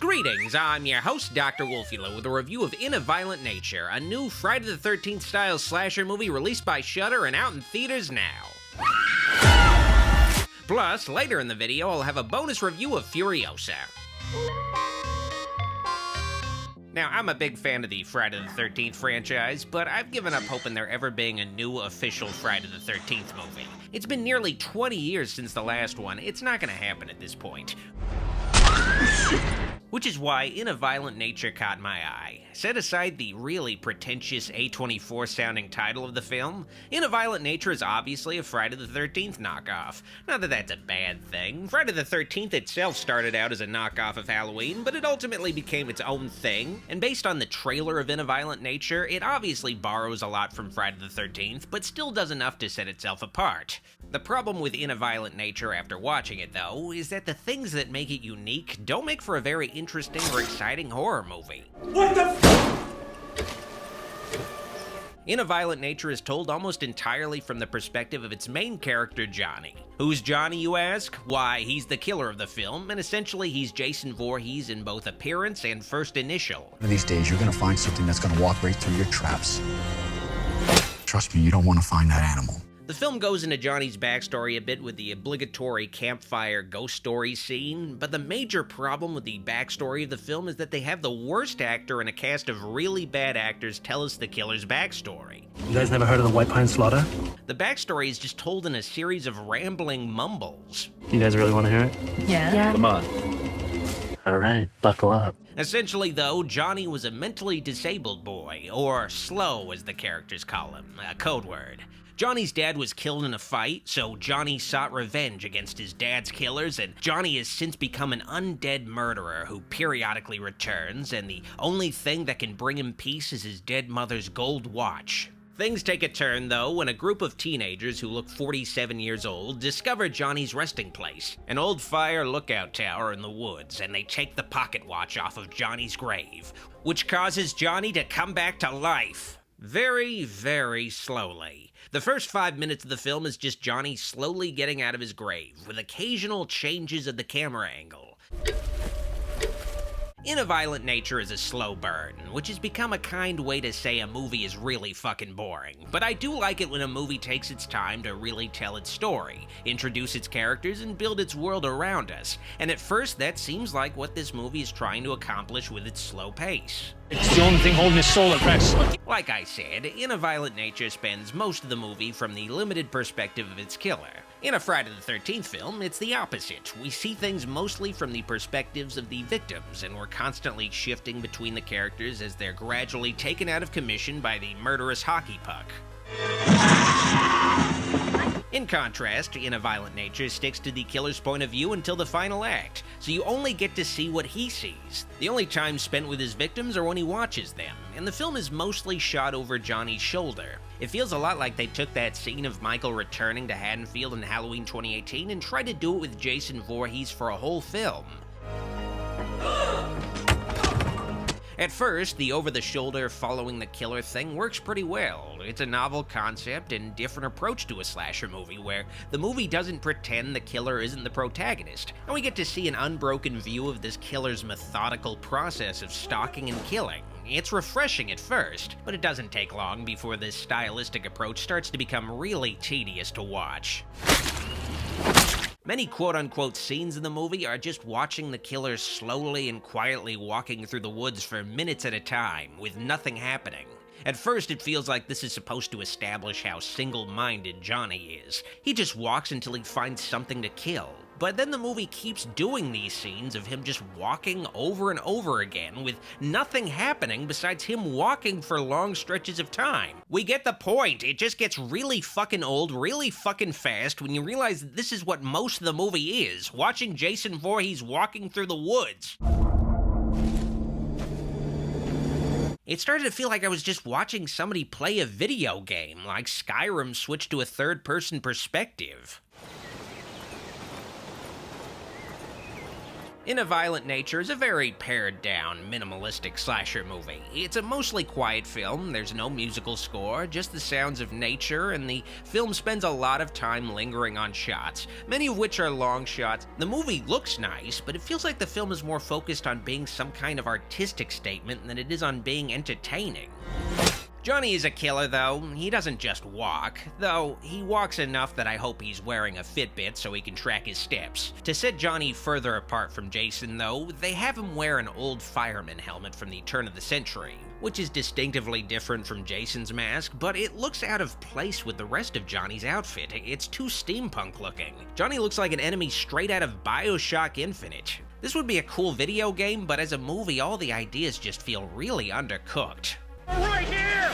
Greetings, I'm your host, Dr. Wolfula, with a review of In a Violent Nature, a new Friday the 13th style slasher movie released by Shudder and out in theaters now. Plus, later in the video, I'll have a bonus review of Furiosa. Now, I'm a big fan of the Friday the 13th franchise, but I've given up hoping there ever being a new official Friday the 13th movie. It's been nearly 20 years since the last one. It's not gonna happen at this point. Which is why In a Violent Nature caught my eye. Set aside the really pretentious A24 sounding title of the film, In a Violent Nature is obviously a Friday the 13th knockoff. Not that that's a bad thing. Friday the 13th itself started out as a knockoff of Halloween, but it ultimately became its own thing, and based on the trailer of In a Violent Nature, it obviously borrows a lot from Friday the 13th, but still does enough to set itself apart. The problem with In a Violent Nature after watching it, though, is that the things that make it unique don't make for a very interesting or exciting horror movie. What the In a Violent Nature is told almost entirely from the perspective of its main character, Johnny. Who's Johnny, you ask? Why, he's the killer of the film, and essentially he's Jason Voorhees in both appearance and first initial. One of these days, you're gonna find something that's gonna walk right through your traps. Trust me, you don't want to find that animal. The film goes into Johnny's backstory a bit with the obligatory campfire ghost story scene, but the major problem with the backstory of the film is that they have the worst actor and a cast of really bad actors tell us the killer's backstory. You guys never heard of the White Pine Slaughter? The backstory is just told in a series of rambling mumbles. You guys really want to hear it? Yeah. Come on. All right, buckle up. Essentially, though, Johnny was a mentally disabled boy, or slow as the characters call him, a code word. Johnny's dad was killed in a fight, so Johnny sought revenge against his dad's killers, and Johnny has since become an undead murderer who periodically returns, and the only thing that can bring him peace is his dead mother's gold watch. Things take a turn, though, when a group of teenagers who look 47 years old discover Johnny's resting place, an old fire lookout tower in the woods, and they take the pocket watch off of Johnny's grave, which causes Johnny to come back to life. Very, very slowly. The first 5 minutes of the film is just Johnny slowly getting out of his grave, with occasional changes of the camera angle. In a Violent Nature is a slow burn, which has become a kind way to say a movie is really fucking boring. But I do like it when a movie takes its time to really tell its story, introduce its characters, and build its world around us. And at first, that seems like what this movie is trying to accomplish with its slow pace. It's the only thing holding his soul at rest. Like I said, In a Violent Nature spends most of the movie from the limited perspective of its killer. In a Friday the 13th film, it's the opposite. We see things mostly from the perspectives of the victims, and we're constantly shifting between the characters as they're gradually taken out of commission by the murderous hockey puck. In contrast, In a Violent Nature sticks to the killer's point of view until the final act, so you only get to see what he sees. The only time spent with his victims are when he watches them, and the film is mostly shot over Johnny's shoulder. It feels a lot like they took that scene of Michael returning to Haddonfield in Halloween 2018 and tried to do it with Jason Voorhees for a whole film. At first, the over-the-shoulder following the killer thing works pretty well. It's a novel concept and different approach to a slasher movie where the movie doesn't pretend the killer isn't the protagonist, and we get to see an unbroken view of this killer's methodical process of stalking and killing. It's refreshing at first, but it doesn't take long before this stylistic approach starts to become really tedious to watch. Many quote-unquote scenes in the movie are just watching the killer slowly and quietly walking through the woods for minutes at a time, with nothing happening. At first, it feels like this is supposed to establish how single-minded Johnny is. He just walks until he finds something to kill. But then the movie keeps doing these scenes of him just walking over and over again with nothing happening besides him walking for long stretches of time. We get the point. It just gets really fucking old, really fucking fast when you realize that this is what most of the movie is, watching Jason Voorhees walking through the woods. It started to feel like I was just watching somebody play a video game, like Skyrim switched to a third-person perspective. In a Violent Nature is a very pared-down, minimalistic slasher movie. It's a mostly quiet film, there's no musical score, just the sounds of nature, and the film spends a lot of time lingering on shots, many of which are long shots. The movie looks nice, but it feels like the film is more focused on being some kind of artistic statement than it is on being entertaining. Johnny is a killer, though. He doesn't just walk, though he walks enough that I hope he's wearing a Fitbit so he can track his steps. To set Johnny further apart from Jason, though, they have him wear an old fireman helmet from the turn of the century, which is distinctively different from Jason's mask, but it looks out of place with the rest of Johnny's outfit. It's too steampunk looking. Johnny looks like an enemy straight out of BioShock Infinite. This would be a cool video game, but as a movie, all the ideas just feel really undercooked. Right here!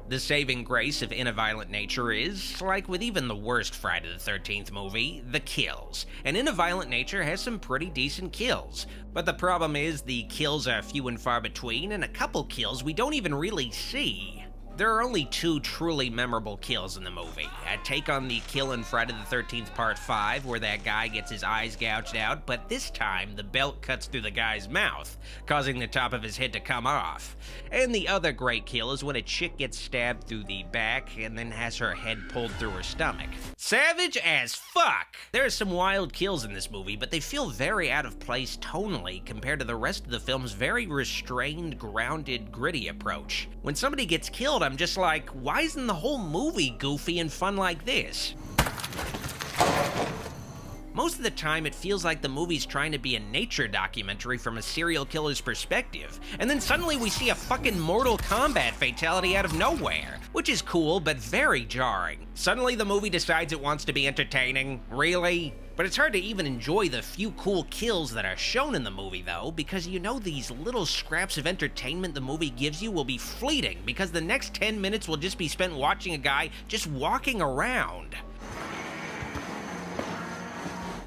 The saving grace of In a Violent Nature is, like with even the worst Friday the 13th movie, the kills. And In a Violent Nature has some pretty decent kills. But the problem is the kills are few and far between, and a couple kills we don't even really see. There are only two truly memorable kills in the movie. A take on the kill in Friday the 13th Part 5, where that guy gets his eyes gouged out, but this time the belt cuts through the guy's mouth, causing the top of his head to come off. And the other great kill is when a chick gets stabbed through the back and then has her head pulled through her stomach. Savage as fuck! There are some wild kills in this movie, but they feel very out of place tonally compared to the rest of the film's very restrained, grounded, gritty approach. When somebody gets killed, I'm just like, why isn't the whole movie goofy and fun like this? Most of the time, it feels like the movie's trying to be a nature documentary from a serial killer's perspective, and then suddenly we see a fucking Mortal Kombat fatality out of nowhere, which is cool, but very jarring. Suddenly the movie decides it wants to be entertaining. Really? But it's hard to even enjoy the few cool kills that are shown in the movie, though, because you know these little scraps of entertainment the movie gives you will be fleeting, because the next 10 minutes will just be spent watching a guy just walking around.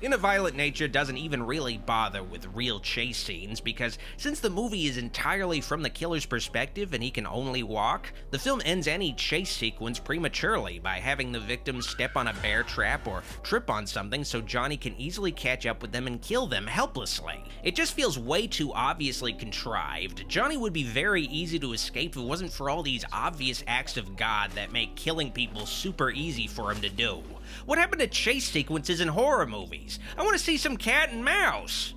In a Violent Nature doesn't even really bother with real chase scenes because since the movie is entirely from the killer's perspective and he can only walk, the film ends any chase sequence prematurely by having the victims step on a bear trap or trip on something so Johnny can easily catch up with them and kill them helplessly. It just feels way too obviously contrived. Johnny would be very easy to escape if it wasn't for all these obvious acts of God that make killing people super easy for him to do. What happened to chase sequences in horror movies? I want to see some cat and mouse.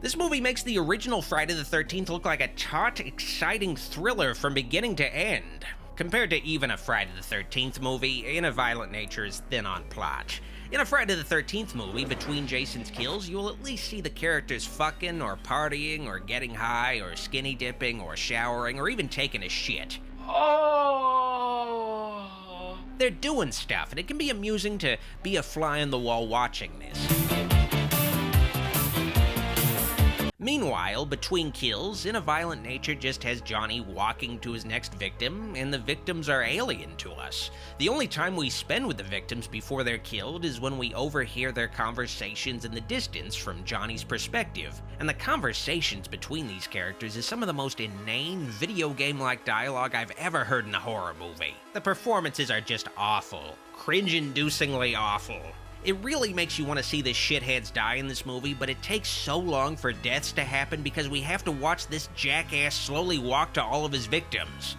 This movie makes the original Friday the 13th look like a taut, exciting thriller from beginning to end. Compared to even a Friday the 13th movie, In a Violent Nature is thin on plot. In a Friday the 13th movie, between Jason's kills, you will at least see the characters fucking or partying or getting high or skinny dipping or showering or even taking a shit. They're doing stuff, and it can be amusing to be a fly on the wall watching this. Meanwhile, between kills, In a Violent Nature just has Johnny walking to his next victim, and the victims are alien to us. The only time we spend with the victims before they're killed is when we overhear their conversations in the distance from Johnny's perspective, and the conversations between these characters is some of the most inane, video game-like dialogue I've ever heard in a horror movie. The performances are just awful. Cringe-inducingly awful. It really makes you want to see the shitheads die in this movie, but it takes so long for deaths to happen because we have to watch this jackass slowly walk to all of his victims.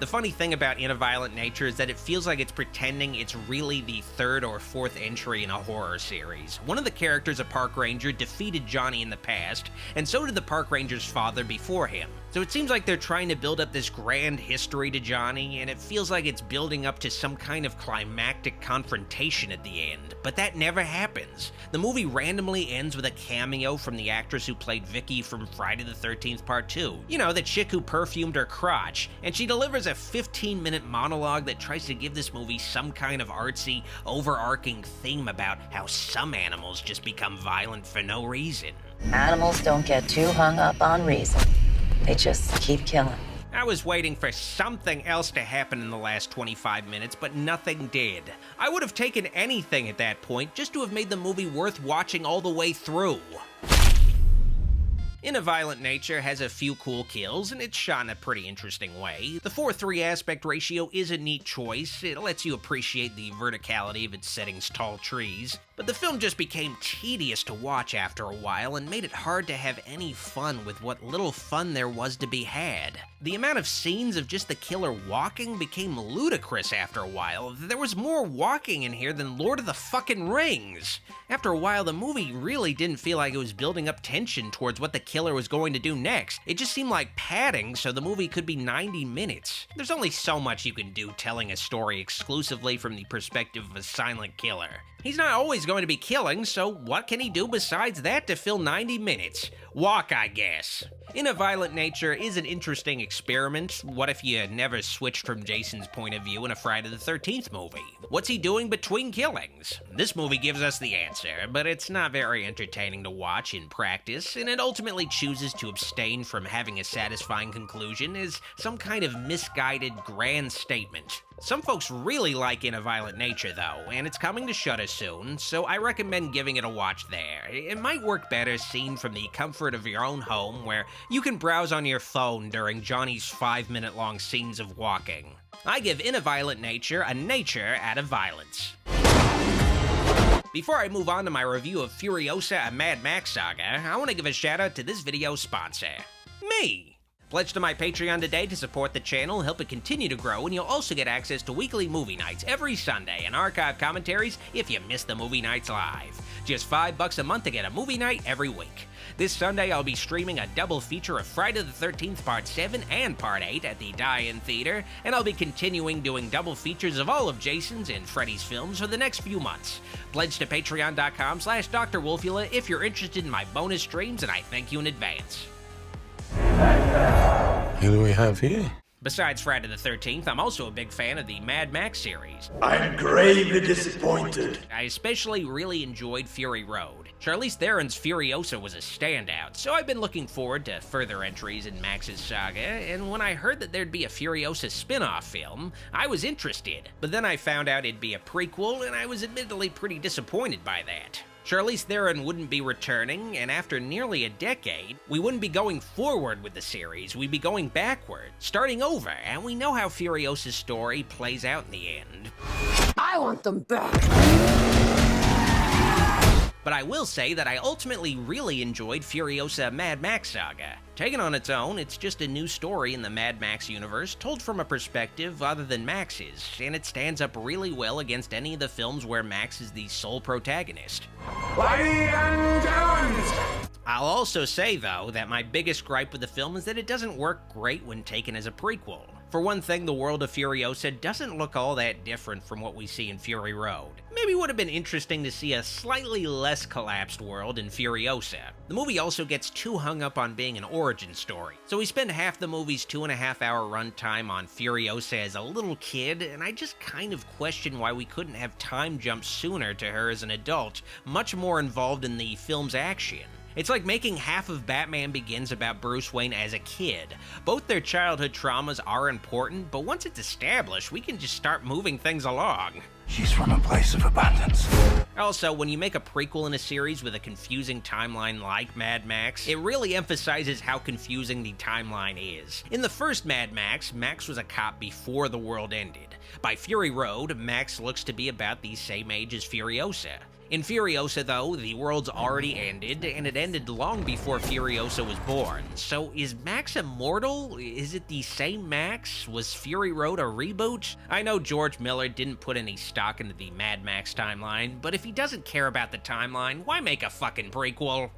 The funny thing about In a Violent Nature is that it feels like it's pretending it's really the third or fourth entry in a horror series. One of the characters, a park ranger, defeated Johnny in the past, and so did the park ranger's father before him. So it seems like they're trying to build up this grand history to Johnny, and it feels like it's building up to some kind of climactic confrontation at the end, but that never happens. The movie randomly ends with a cameo from the actress who played Vicky from Friday the 13th Part 2. You know, the chick who perfumed her crotch, and she delivers a 15-minute monologue that tries to give this movie some kind of artsy, overarching theme about how some animals just become violent for no reason. Animals don't get too hung up on reason. They just keep killing. I was waiting for something else to happen in the last 25 minutes, but nothing did. I would have taken anything at that point just to have made the movie worth watching all the way through. In a Violent Nature has a few cool kills, and it's shot in a pretty interesting way. The 4:3 aspect ratio is a neat choice. It lets you appreciate the verticality of its setting's tall trees. But the film just became tedious to watch after a while and made it hard to have any fun with what little fun there was to be had. The amount of scenes of just the killer walking became ludicrous after a while. There was more walking in here than Lord of the fucking Rings. After a while, the movie really didn't feel like it was building up tension towards what the killer was going to do next. It just seemed like padding so the movie could be 90 minutes. There's only so much you can do telling a story exclusively from the perspective of a silent killer. He's not always going to be killing, so what can he do besides that to fill 90 minutes? Walk, I guess. In a Violent Nature is an interesting experiment. What if you never switched from Jason's point of view in a Friday the 13th movie? What's he doing between killings? This movie gives us the answer, but it's not very entertaining to watch in practice, and it ultimately chooses to abstain from having a satisfying conclusion as some kind of misguided grand statement. Some folks really like In a Violent Nature though, and it's coming to Shudder soon, so I recommend giving it a watch there. It might work better seen from the comfort of your own home, where you can browse on your phone during Johnny's 5-minute long scenes of walking. I give In a Violent Nature a nature out of violence. Before I move on to my review of Furiosa, a Mad Max saga, I want to give a shout out to this video's sponsor, me. Pledge to my Patreon today to support the channel, help it continue to grow, and you'll also get access to weekly movie nights every Sunday and archive commentaries if you miss the movie nights live. Just $5 a month to get a movie night every week. This Sunday I'll be streaming a double feature of Friday the 13th Part 7 and Part 8 at the Die-In Theater, and I'll be continuing doing double features of all of Jason's and Freddy's films for the next few months. Pledge to patreon.com/Dr. Wolfula if you're interested in my bonus streams, and I thank you in advance. Who do we have here? Besides Friday the 13th, I'm also a big fan of the Mad Max series. I'm gravely disappointed. I especially really enjoyed Fury Road. Charlize Theron's Furiosa was a standout, so I've been looking forward to further entries in Max's saga, and when I heard that there'd be a Furiosa spin-off film, I was interested. But then I found out it'd be a prequel, and I was admittedly pretty disappointed by that. Charlize Theron wouldn't be returning, and after nearly a decade, we wouldn't be going forward with the series, we'd be going backward, starting over, and we know how Furiosa's story plays out in the end. I want them back! But I will say that I ultimately really enjoyed Furiosa Mad Max Saga. Taken on its own, it's just a new story in the Mad Max universe told from a perspective other than Max's, and it stands up really well against any of the films where Max is the sole protagonist. I'll also say, though, that my biggest gripe with the film is that it doesn't work great when taken as a prequel. For one thing, the world of Furiosa doesn't look all that different from what we see in Fury Road. Maybe it would have been interesting to see a slightly less collapsed world in Furiosa. The movie also gets too hung up on being an origin story, so we spend half the movie's 2.5-hour runtime on Furiosa as a little kid, and I just kind of question why we couldn't have time jumped sooner to her as an adult, much more involved in the film's action. It's like making half of Batman Begins about Bruce Wayne as a kid. Both their childhood traumas are important, but once it's established, we can just start moving things along. She's from a place of abundance. Also, when you make a prequel in a series with a confusing timeline like Mad Max, it really emphasizes how confusing the timeline is. In the first Mad Max, Max was a cop before the world ended. By Fury Road, Max looks to be about the same age as Furiosa. In Furiosa, though, the world's already ended, and it ended long before Furiosa was born. So is Max immortal? Is it the same Max? Was Fury Road a reboot? I know George Miller didn't put any stock into the Mad Max timeline, but if he doesn't care about the timeline, why make a fucking prequel?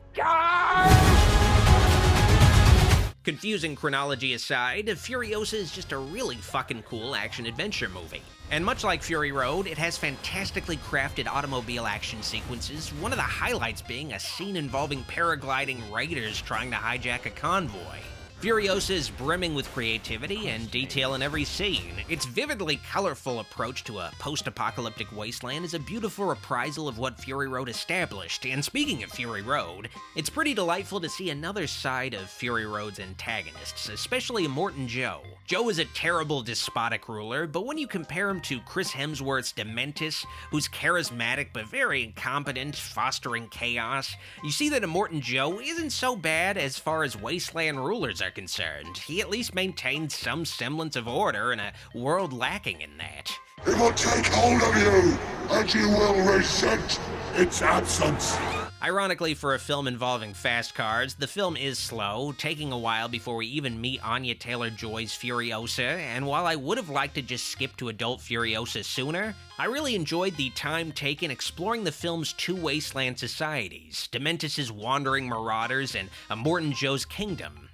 Confusing chronology aside, Furiosa is just a really fucking cool action-adventure movie. And much like Fury Road, it has fantastically crafted automobile action sequences, one of the highlights being a scene involving paragliding raiders trying to hijack a convoy. Furiosa is brimming with creativity and detail in every scene. Its vividly colorful approach to a post-apocalyptic wasteland is a beautiful reprisal of what Fury Road established. And speaking of Fury Road, it's pretty delightful to see another side of Fury Road's antagonists, especially Immortan Joe. Joe is a terrible, despotic ruler, but when you compare him to Chris Hemsworth's Dementis, who's charismatic but very incompetent, fostering chaos, you see that Immortan Joe isn't so bad as far as wasteland rulers are concerned. He at least maintains some semblance of order in a world lacking in that. It will take hold of you, and you will resent its absence. Ironically, for a film involving fast cars, the film is slow, taking a while before we even meet Anya Taylor-Joy's Furiosa, and while I would have liked to just skip to adult Furiosa sooner, I really enjoyed the time taken exploring the film's two wasteland societies, Dementis' wandering marauders and Immortan Joe's kingdom.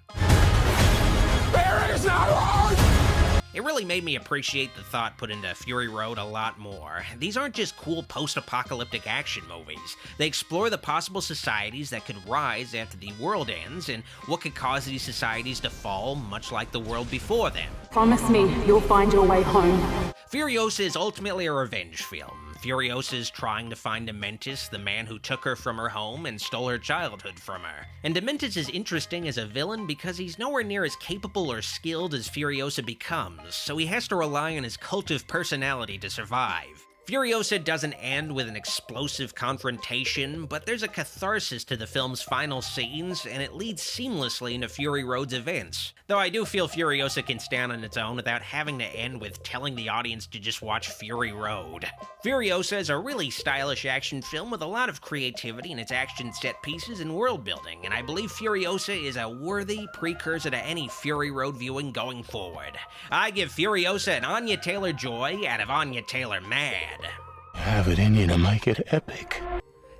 There is no hope! It really made me appreciate the thought put into Fury Road a lot more. These aren't just cool post-apocalyptic action movies. They explore the possible societies that could rise after the world ends and what could cause these societies to fall, much like the world before them. Promise me you'll find your way home. Furiosa is ultimately a revenge film. Furiosa is trying to find Dementis, the man who took her from her home and stole her childhood from her. And Dementis is interesting as a villain because he's nowhere near as capable or skilled as Furiosa becomes, so he has to rely on his cultive personality to survive. Furiosa doesn't end with an explosive confrontation, but there's a catharsis to the film's final scenes, and it leads seamlessly into Fury Road's events. Though I do feel Furiosa can stand on its own without having to end with telling the audience to just watch Fury Road. Furiosa is a really stylish action film with a lot of creativity in its action set pieces and world building, and I believe Furiosa is a worthy precursor to any Fury Road viewing going forward. I give Furiosa an Anya Taylor-Joy out of Anya Taylor Mad. Have it in you to make it epic.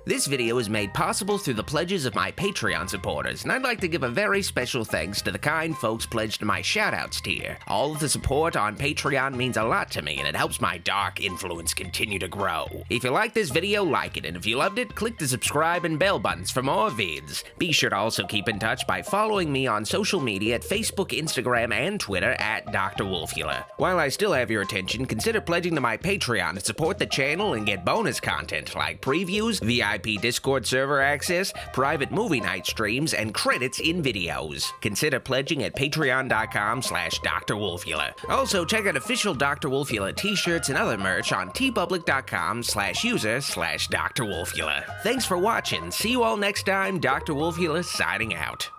This video is made possible through the pledges of my Patreon supporters, and I'd like to give a very special thanks to the kind folks pledged to my shoutouts tier. All of the support on Patreon means a lot to me, and it helps my dark influence continue to grow. If you like this video, like it, and if you loved it, click the subscribe and bell buttons for more vids. Be sure to also keep in touch by following me on social media at Facebook, Instagram, and Twitter at Dr. Wolfula. While I still have your attention, consider pledging to my Patreon to support the channel and get bonus content like previews, VIP Discord server access, private movie night streams, and credits in videos. Consider pledging at patreon.com/Dr. Wolfula. Also, check out official Dr. Wolfula t-shirts and other merch on tpublic.com/user/Dr. Wolfula. Thanks for watching. See you all next time. Dr. Wolfula signing out.